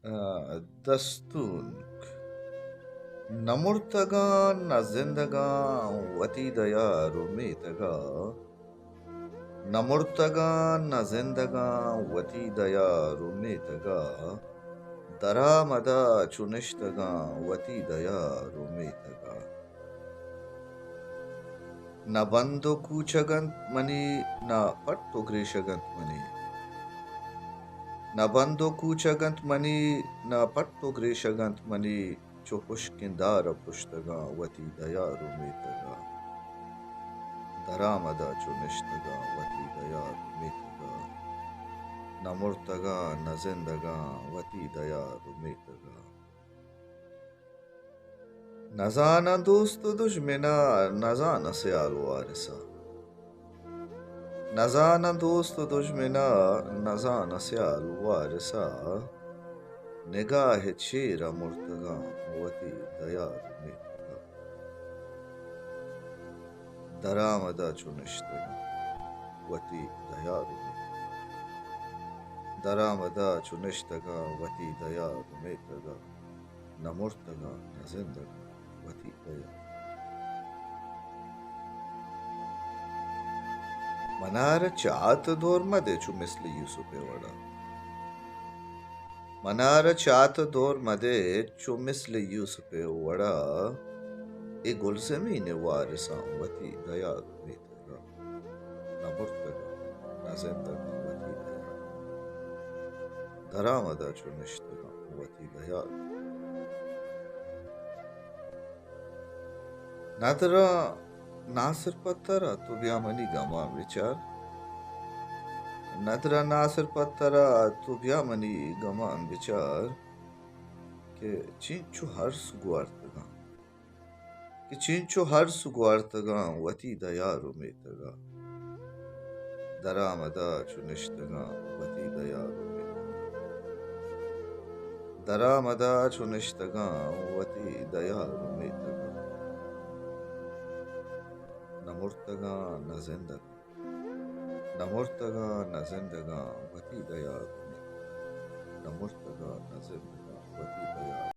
दस्तून नमुर्तगान न जिंदगान वती दया रुमेतगा नमुर्तगान न जिंदगान वती दया रुमेतगा दरा मदा चुनिश्तगा वती दया रुमेतगा न बंदो कूचगंत मनी न पट्टो ग्रेशगंत मनी न बंदो कूचगंत मनी न पट्टो ग्रेशगंत मनी चो पुष्किंदार पुश्तगा वती दया रुमेतगा दरामदा चो निश्तगा वती दया रुमेतगा न मुर्तगा न जिंदगा वती दया रुमेतगा न जाना दोस्त दुश्मना न जाना सयाल वारिसा न जाना दोस्त दुश्मना न जाना सयाल वारिसा निगाह चेरा मुर्तगा वती दया रुमेतगा दरामदा चो निश्तगा वती दया रुमेतगा दरामदा चो निश्तगा वती दया रुमेतगा न मुर्तगा न जिंदगा वती दया मनार चात दौर मदे चु मिसली यूसुफ वड़ा मनार चात दौर मदे चु मिसली यूसुफ वड़ा ए गुलजमीन वारिसा वती दया रुमेतगा न मुर्तगा न जिंदगा वती दया दरामदा चु निश्तगा वती दया नादरा नासिर पत्तरा तो ब्यामनी गमा विचार नदरा नासिर पत्तरा तो ब्यामनी गमा विचार के चिंचु हर सुगुआर्तगा कि चिंचु हर सुगुआर्तगा वती दया रुमेतगा दरामदा चुनिश्तगा वती दया रुमेतगा दरामदा चुनिश्तगा वती दया रुमेतगा न मुर्तगा न जिंदगा न मुर्तगा न जिंदगा वती दया रुमेतगा न मुर्तगा न जिंदगा वती दया